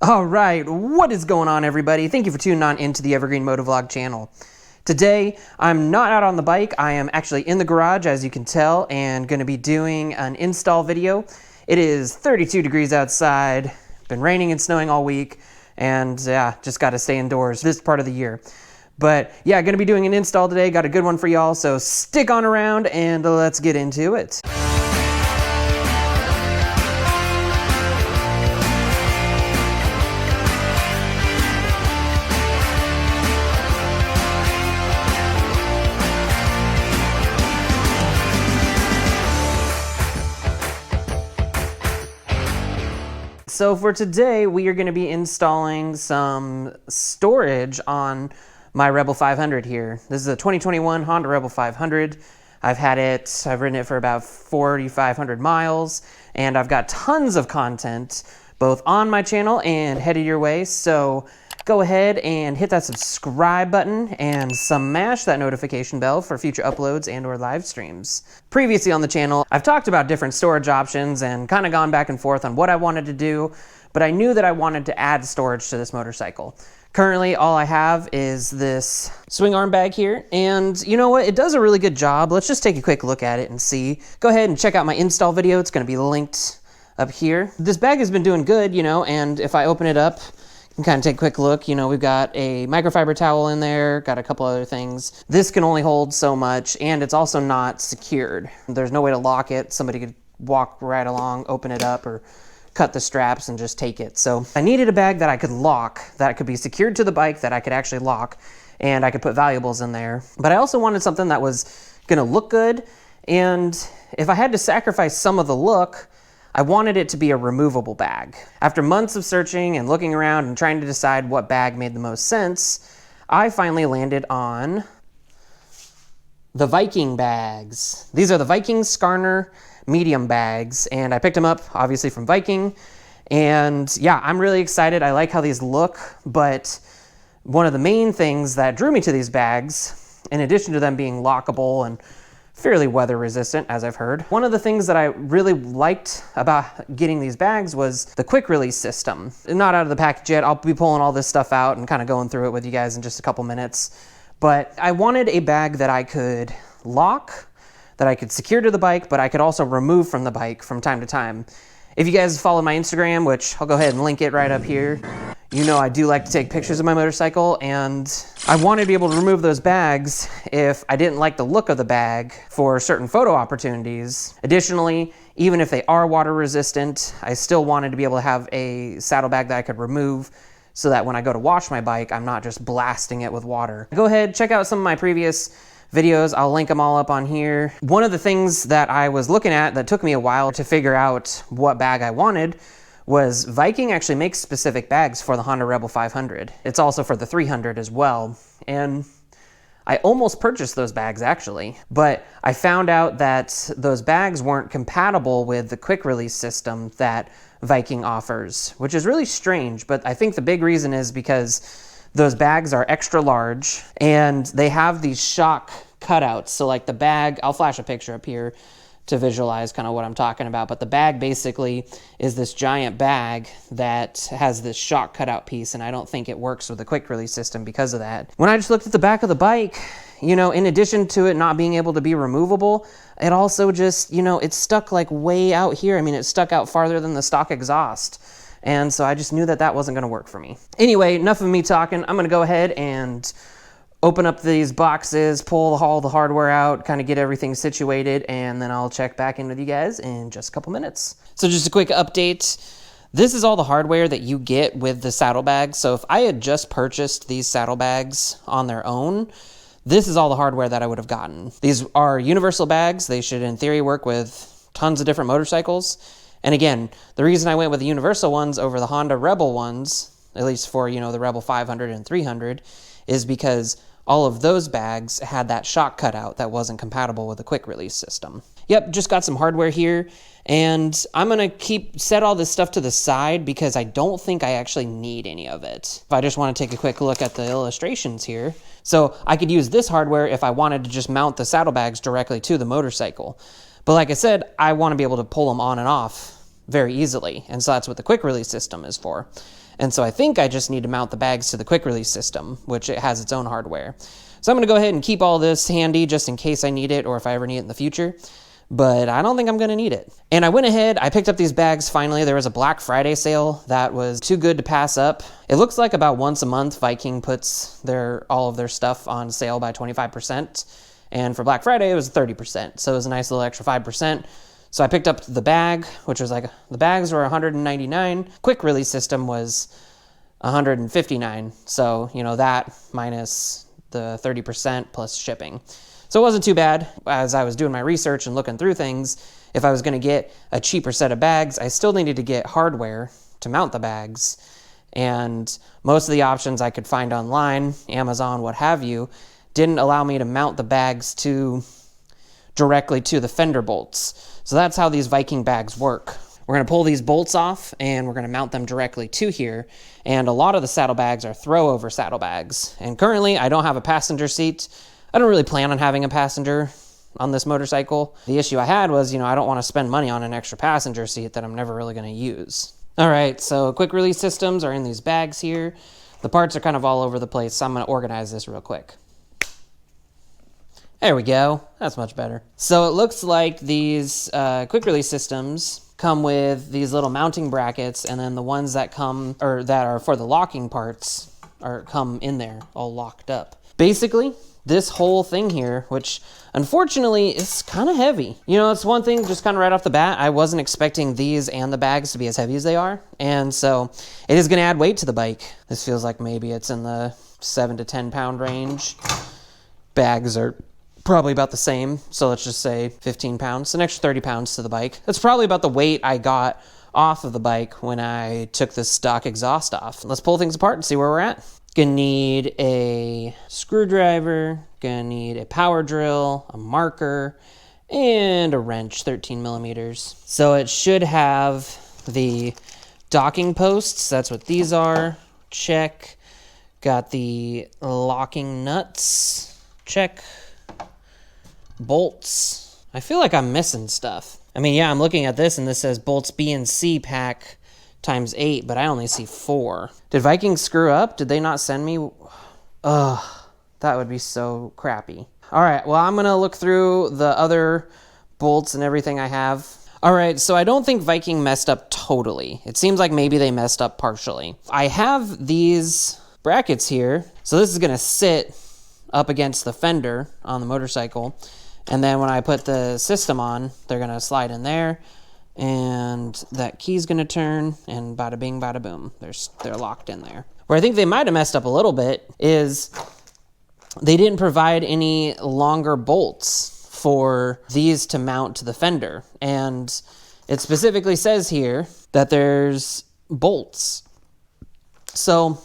All right, what is going on, everybody? Thank you for tuning on into the Evergreen Motovlog channel. Today, I'm not out on the bike. I am actually in the garage, as you can tell, and going to be doing an install video. It is 32 degrees outside, been raining and snowing all week, and yeah, just got to stay indoors this part of the year. But yeah, going to be doing an install today. Got a good one for y'all, so stick on around and let's get into it. So for today, we are going to be installing some storage on my Rebel 500 here. This is a 2021 Honda Rebel 500. I've ridden it for about 4,500 miles, and I've got tons of content both on my channel and headed your way. So go ahead and hit that subscribe button and smash that notification bell for future uploads and or live streams. Previously on the channel, I've talked about different storage options and kind of gone back and forth on what I wanted to do, but I knew that I wanted to add storage to this motorcycle. Currently, all I have is this swing arm bag here, and you know what? It does a really good job. Let's just take a quick look at it and see. Go ahead and check out my install video. It's going to be linked up here. This bag has been doing good, you know, and if I open it up, you can kind of take a quick look. You know, we've got a microfiber towel in there, got a couple other things. This can only hold so much, and it's also not secured. There's no way to lock it. Somebody could walk right along, open it up, or cut the straps and just take it. So I needed a bag that I could lock, that could be secured to the bike, that I could actually lock, and I could put valuables in there. But I also wanted something that was gonna look good, and if I had to sacrifice some of the look, I wanted it to be a removable bag. After months of searching and looking around and trying to decide what bag made the most sense, I finally landed on the Viking bags. These are the Viking Skarner medium bags, and I picked them up obviously from Viking, and yeah, I'm really excited. I like how these look, but one of the main things that drew me to these bags, in addition to them being lockable and fairly weather resistant, as I've heard, one of the things that I really liked about getting these bags was the quick release system. Not out of the package yet. I'll be pulling all this stuff out and kind of going through it with you guys in just a couple minutes, but I wanted a bag that I could lock, that I could secure to the bike, but I could also remove from the bike from time to time. If you guys follow my Instagram, which I'll go ahead and link it right up here, you know I do like to take pictures of my motorcycle, and I wanted to be able to remove those bags if I didn't like the look of the bag for certain photo opportunities. Additionally, even if they are water resistant, I still wanted to be able to have a saddlebag that I could remove so that when I go to wash my bike, I'm not just blasting it with water. Go ahead, check out some of my previous videos. I'll link them all up on here. One of the things that I was looking at that took me a while to figure out what bag I wanted was Viking actually makes specific bags for the Honda Rebel 500. It's also for the 300 as well. And I almost purchased those bags actually, but I found out that those bags weren't compatible with the quick release system that Viking offers, which is really strange, but I think the big reason is because those bags are extra large and they have these shock cutouts. So like the bag, I'll flash a picture up here to visualize kind of what I'm talking about, but the bag basically is this giant bag that has this shock cutout piece, and I don't think it works with the quick release system because of that. When I just looked at the back of the bike, you know, in addition to it not being able to be removable, it also just, you know, it's stuck like way out here. I mean, it's stuck out farther than the stock exhaust. And so I just knew that that wasn't going to work for me. Anyway, enough of me talking. I'm going to go ahead and open up these boxes, pull all the hardware out, kind of get everything situated, and then I'll check back in with you guys in just a couple minutes. So just a quick update. This is all the hardware that you get with the saddlebags. So if I had just purchased these saddlebags on their own, this is all the hardware that I would have gotten. These are universal bags. They should, in theory, work with tons of different motorcycles. And again, the reason I went with the universal ones over the Honda Rebel ones, at least for, you know, the Rebel 500 and 300, is because all of those bags had that shock cutout that wasn't compatible with the quick release system. Yep, just got some hardware here, and I'm gonna set all this stuff to the side because I don't think I actually need any of it. If I just wanna take a quick look at the illustrations here. So I could use this hardware if I wanted to just mount the saddlebags directly to the motorcycle. But like I said, I wanna be able to pull them on and off very easily, and so that's what the quick release system is for. And so I think I just need to mount the bags to the quick release system, which it has its own hardware. So I'm gonna go ahead and keep all this handy just in case I need it or if I ever need it in the future. But I don't think I'm gonna need it. And I went ahead, I picked up these bags finally. There was a Black Friday sale that was too good to pass up. It looks like about once a month Viking puts all of their stuff on sale by 25%. And for Black Friday, it was 30%. So it was a nice little extra 5%. So I picked up the bag, which was like, the bags were $199. Quick release system was $159. So, you know, that minus the 30% plus shipping. So it wasn't too bad. As I was doing my research and looking through things, if I was gonna get a cheaper set of bags, I still needed to get hardware to mount the bags. And most of the options I could find online, Amazon, what have you, didn't allow me to mount the bags directly to the fender bolts. So that's how these Viking bags work. We're gonna pull these bolts off and we're gonna mount them directly to here. And a lot of the saddlebags are throw over saddlebags. And currently I don't have a passenger seat. I don't really plan on having a passenger on this motorcycle. The issue I had was, I don't want to spend money on an extra passenger seat that I'm never really going to use. All right, so quick release systems are in these bags here. The parts are kind of all over the place, so I'm going to organize this real quick. There we go. That's much better. So it looks like these quick release systems come with these little mounting brackets, and then the ones that that are for the locking parts come in there all locked up. Basically, this whole thing here, which unfortunately is kind of heavy. It's one thing just kind of right off the bat, I wasn't expecting these and the bags to be as heavy as they are. And so it is going to add weight to the bike. This feels like maybe it's in the 7 to 10 pound range. Bags are probably about the same. So let's just say 15 pounds, an extra 30 pounds to the bike. That's probably about the weight I got off of the bike when I took this stock exhaust off. Let's pull things apart and see where we're at. Gonna need a screwdriver, gonna need a power drill, a marker, and a wrench, 13 millimeters. So it should have the docking posts. That's what these are. Check. Got the locking nuts. Check. Bolts. I feel like I'm missing stuff. Yeah, I'm looking at this and this says bolts B and C pack times 8, but I only see 4. Did Viking screw up? Did they not send me? Ugh, that would be so crappy. All right, well, I'm gonna look through the other bolts and everything I have. All right, so I don't think Viking messed up totally. It seems like maybe they messed up partially. I have these brackets here. So this is gonna sit up against the fender on the motorcycle. And then when I put the system on, they're gonna slide in there. And that key's gonna turn, and bada bing, bada boom. They're locked in there. Where I think they might have messed up a little bit is they didn't provide any longer bolts for these to mount to the fender. And it specifically says here that there's bolts. So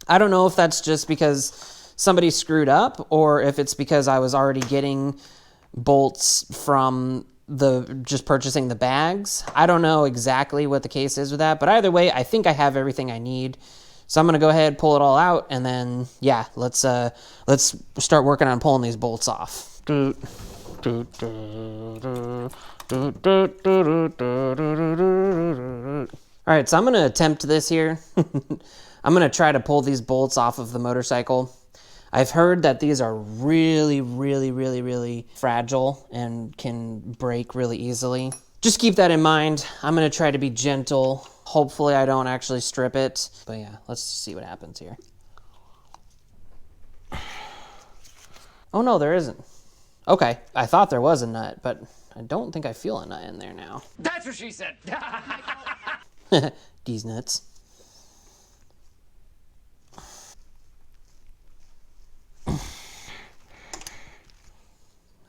I don't know if that's just because somebody screwed up or if it's because I was already getting bolts from just purchasing the bags. I don't know exactly what the case is with that, but either way, I think I have everything I need. So I'm gonna go ahead, pull it all out, and then yeah, let's start working on pulling these bolts off. All right, so I'm gonna attempt this here. I'm gonna try to pull these bolts off of the motorcycle. I've heard that these are really, really, really, really fragile and can break really easily. Just keep that in mind. I'm gonna try to be gentle. Hopefully I don't actually strip it. But yeah, let's see what happens here. Oh no, there isn't. Okay, I thought there was a nut, but I don't think I feel a nut in there now. That's what she said. These nuts.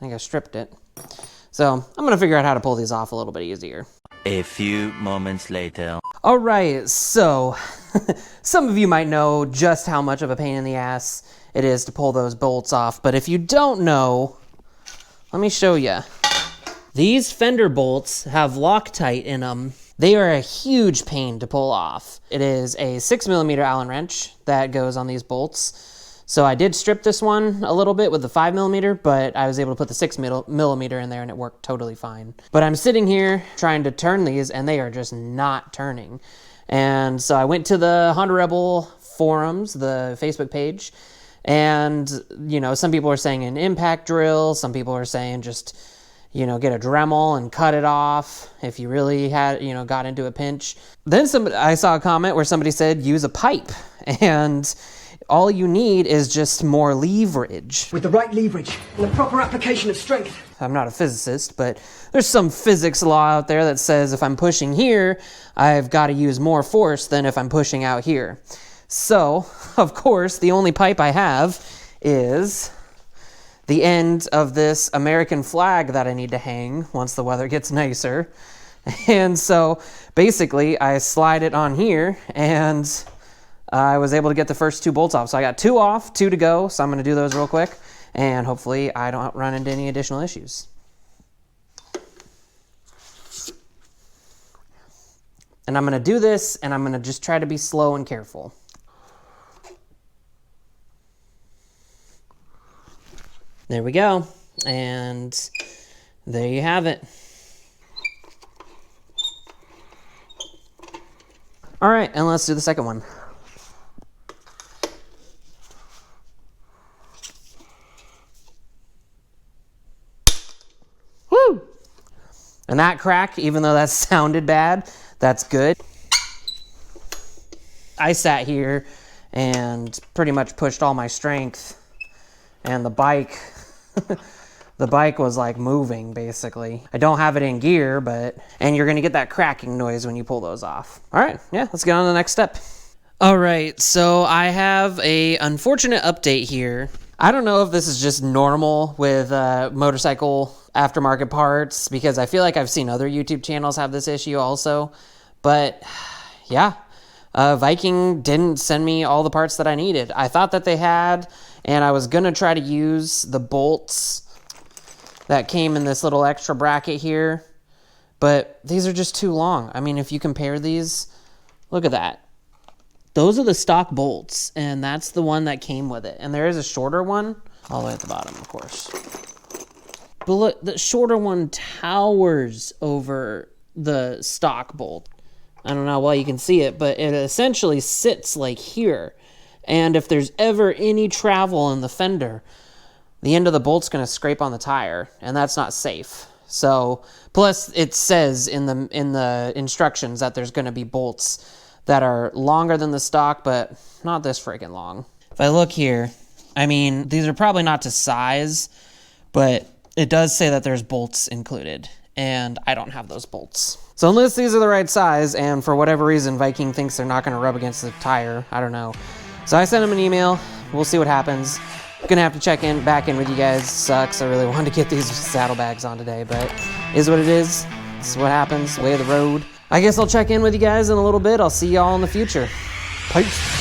I think I stripped it. So I'm gonna figure out how to pull these off a little bit easier. A few moments later. All right, so some of you might know just how much of a pain in the ass it is to pull those bolts off, but if you don't know, let me show you. These fender bolts have Loctite in them. They are a huge pain to pull off. It is a 6mm Allen wrench that goes on these bolts. So I did strip this one a little bit with the 5mm, but I was able to put the 6mm in there and it worked totally fine. But I'm sitting here trying to turn these and they are just not turning. And so I went to the Honda Rebel forums, the Facebook page, and, you know, some people are saying an impact drill, some people are saying just, you know, get a Dremel and cut it off if you really had, you know, got into a pinch. Then I saw a comment where somebody said use a pipe, and all you need is just more leverage. With the right leverage and the proper application of strength. I'm not a physicist, but there's some physics law out there that says if I'm pushing here, I've got to use more force than if I'm pushing out here. So, of course, the only pipe I have is the end of this American flag that I need to hang once the weather gets nicer. And so, basically, I slide it on here, and I was able to get the first 2 bolts off. So I got 2 off, 2 to go, so I'm going to do those real quick, and hopefully I don't run into any additional issues. And I'm going to do this, and I'm going to just try to be slow and careful. There we go, and there you have it. All right, and let's do the second one. Woo! And that crack, even though that sounded bad, that's good. I sat here and pretty much pushed all my strength, and the bike the bike was like moving basically. I don't have it in gear, and you're gonna get that cracking noise when you pull those off. All right, yeah, let's get on to the next step. All right, so I have a unfortunate update here. I don't know if this is just normal with motorcycle aftermarket parts, because I feel like I've seen other YouTube channels have this issue also, but yeah, Viking didn't send me all the parts that I needed. I thought that they had, and I was gonna try to use the bolts that came in this little extra bracket here, but these are just too long. I mean, if you compare these, look at that. Those are the stock bolts, and that's the one that came with it. And there is a shorter one, all the way at the bottom, of course. But look, the shorter one towers over the stock bolt. I don't know how well you can see it, but it essentially sits like here. And if there's ever any travel in the fender, the end of the bolt's going to scrape on the tire, and that's not safe. So, plus it says in the instructions that there's going to be bolts that are longer than the stock, but not this freaking long. If I look here, I mean, these are probably not to size, but it does say that there's bolts included, and I don't have those bolts. So unless these are the right size, and for whatever reason Viking thinks they're not going to rub against the tire, I don't know. So I sent him an email. We'll see what happens. Gonna have to check back in with you guys. Sucks. I really wanted to get these saddlebags on today, but is what it is. This is what happens. Way of the road. I guess I'll check in with you guys in a little bit. I'll see y'all in the future. Peace.